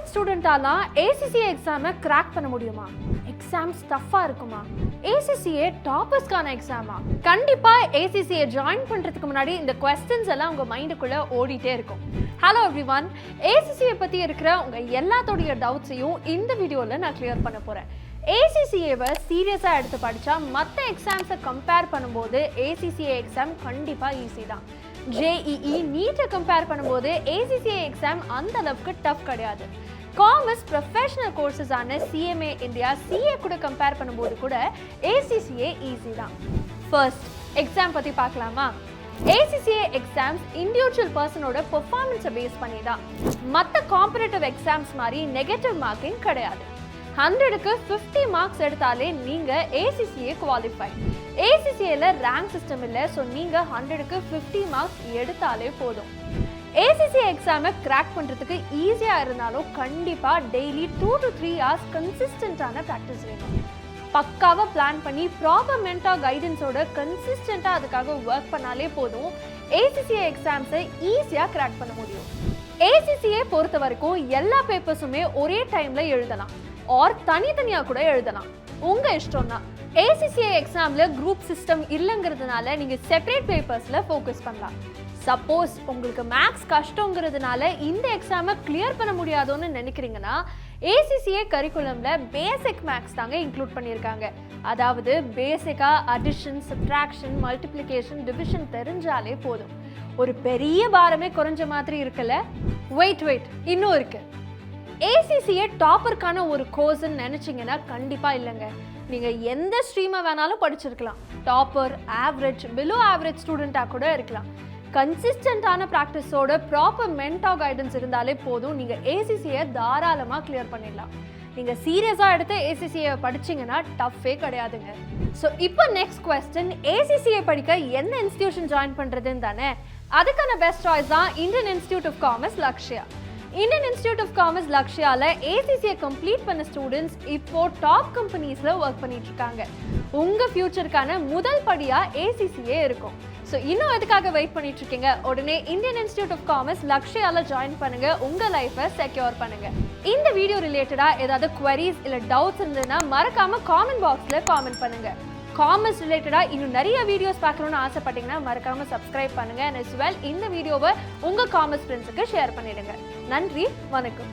average student-ஆலாம் ACCA exam crack பண்ண முடியுமா? Exams டஃப்பா இருக்குமா? ACCA டாப்பர்ஸ்க்கான எக்ஸாமா? கண்டிப்பா ACCA ஜாயின் பண்றதுக்கு முன்னாடி இந்த क्वेश्चंस எல்லாம் உங்க மைண்டுக்குள்ள ஓடிட்டே இருக்கும். ஹலோ எவ்ரிவன், ACCA பத்தி இருக்கிற உங்க எல்லாத்தோட டவுட்ஸையும் இந்த வீடியோல நான் கிளியர் பண்ண போறேன். ACCA-வை சீரியஸா எடுத்து படிச்சா மற்ற எக்ஸாம்ஸை கம்பேர் பண்ணும்போது ACCA எக்ஸாம் கண்டிப்பா ஈஸி தான். JEE நீட்டை கம்பேர் பண்ணும்போது ACCA எக்ஸாம் அந்த அளவுக்கு டஃப் கிடையாது. காமர்ஸ் ப்ரொஃபஷனல் கோர்சஸான CMA இந்தியா CA கூட கம்பேர் பண்ணும்போது கூட ACCA ஈஸி தான். ஃபர்ஸ்ட் எக்ஸாம் பற்றி பார்க்கலாமா? ACCA எக்ஸாம்ஸ் இண்டிவிஜுவல் பர்சனோட பெர்ஃபார்மன்ஸை பேஸ் பண்ணி தான். மற்ற காம்படேட்டிவ் எக்ஸாம்ஸ் மாதிரி நெகட்டிவ் மார்க்கிங் கிடையாது. 100க்கு 50 மார்க்ஸ் எடுத்தாலே நீங்கள் ACCA குவாலிஃபை. ACCAல ரேங்க் சிஸ்டம் இல்லை, ஸோ நீங்கள் 100க்கு 50 மார்க்ஸ் எடுத்தாலே போதும். ACCA எக்ஸாமை கிராக் பண்ணுறதுக்கு ஈஸியாக இருந்தாலும் கண்டிப்பாக டெய்லி 2 to 3 hours கன்சிஸ்டண்ட்டான ப்ராக்டிஸ் வேணும். பக்காவாக பிளான் பண்ணி ப்ராப்பர் மென்டார் கைடன்ஸோட கன்சிஸ்டண்ட்டாக அதுக்காக ஒர்க் பண்ணாலே போதும் ACCA எக்ஸாம்ஸை ஈஸியாக கிராக் பண்ண முடியும். ACCA பொறுத்த வரைக்கும் எல்லா பேப்பர்ஸுமே ஒரே டைமில் எழுதலாம் ஆர் தனித்தனியாக கூட எழுதலாம், உங்கள் இஷ்டம் தான். ACCA எக்ஸாமில் குரூப் சிஸ்டம் இல்லைங்கிறதுனால நீங்கள் செப்பரேட் பேப்பர்ஸில் ஃபோக்கஸ் பண்ணலாம். சப்போஸ் உங்களுக்கு மேக்ஸ் கஷ்டங்கிறதுனால இந்த எக்ஸாமை கிளியர் பண்ண முடியாதோன்னு நினைக்கிறீங்கன்னா ACCA கரிக்குலமில் பேசிக் மேக்ஸ் தாங்க இன்க்ளூட் பண்ணியிருக்காங்க. அதாவது பேசிக்காக அடிஷன், சப்ட்ராக்ஷன், மல்டிப்ளிகேஷன், டிவிஷன் தெரிஞ்சாலே போதும். ஒரு பெரிய பாரமே குறைஞ்ச மாதிரி இருக்குல்ல? வெயிட் இன்னும் இருக்கு. ACCA டாப்பருக்கான ஒரு கோர்ஸ்ன்னு நினச்சிங்கன்னா கண்டிப்பாக இல்லைங்க. நீங்கள் எந்த ஸ்ட்ரீமை வேணாலும் படிச்சிருக்கலாம். டாப்பர், ஆவரேஜ், பிலோ ஆவரேஜ் ஸ்டூடெண்ட்டாக கூட இருக்கலாம். கன்சிஸ்டண்ட்டான ப்ராக்டிஸோட ப்ராப்பர் மென்டார் கைடன்ஸ் இருந்தாலே போதும் நீங்கள் ACCA தாராளமாக கிளியர் பண்ணிடலாம். நீங்கள் சீரியஸாக எடுத்து ACCA படிச்சிங்கன்னா டஃப்பே கிடையாதுங்க. ஸோ இப்போ நெக்ஸ்ட் கொஸ்டின், ACCA படிக்க எந்த இன்ஸ்டிடியூஷன் ஜாயின் பண்ணுறதுன்னு தானே. அதுக்கான பெஸ்ட் சாய்ஸ் தான் Indian Institute of Commerce Lakshya. Indian Institute of Commerce லக்ஷ்யாவில் ACCA கம்ப்ளீட் பண்ண ஸ்டூடெண்ட்ஸ் இப்போ டாப் கம்பெனிஸில் ஒர்க் பண்ணிட்டு இருக்காங்க. உங்கள் ஃபியூச்சருக்கான முதல் படியாக ACCA இருக்கும். ஸோ இன்னும் எதுக்காக வெயிட் பண்ணிட்டு இருக்கீங்க? உடனே இந்தியன் இன்ஸ்டிடியூட் ஆஃப் காமர்ஸ் லக்ஷ்யாவில் ஜாயின் பண்ணுங்க, உங்கள் லைஃப்பை செக்யூர் பண்ணுங்க. இந்த வீடியோ ரிலேட்டடாக ஏதாவது குவரிஸ் இல்லை டவுட்ஸ் இருந்ததுன்னா மறக்காம காமெண்ட் பாக்ஸில் காமெண்ட் பண்ணுங்க. காமர்ஸ் ரிலேட்டடாக இன்னும் நிறைய வீடியோஸ் பார்க்கணும்னு ஆசைப்பட்டீங்கன்னா மறக்காம சப்ஸ்கிரைப் பண்ணுங்க. அண்ட் as well இந்த வீடியோவை உங்கள் காமர்ஸ் ஃப்ரெண்ட்ஸுக்கு ஷேர் பண்ணிடுங்க. நன்றி, வணக்கம்.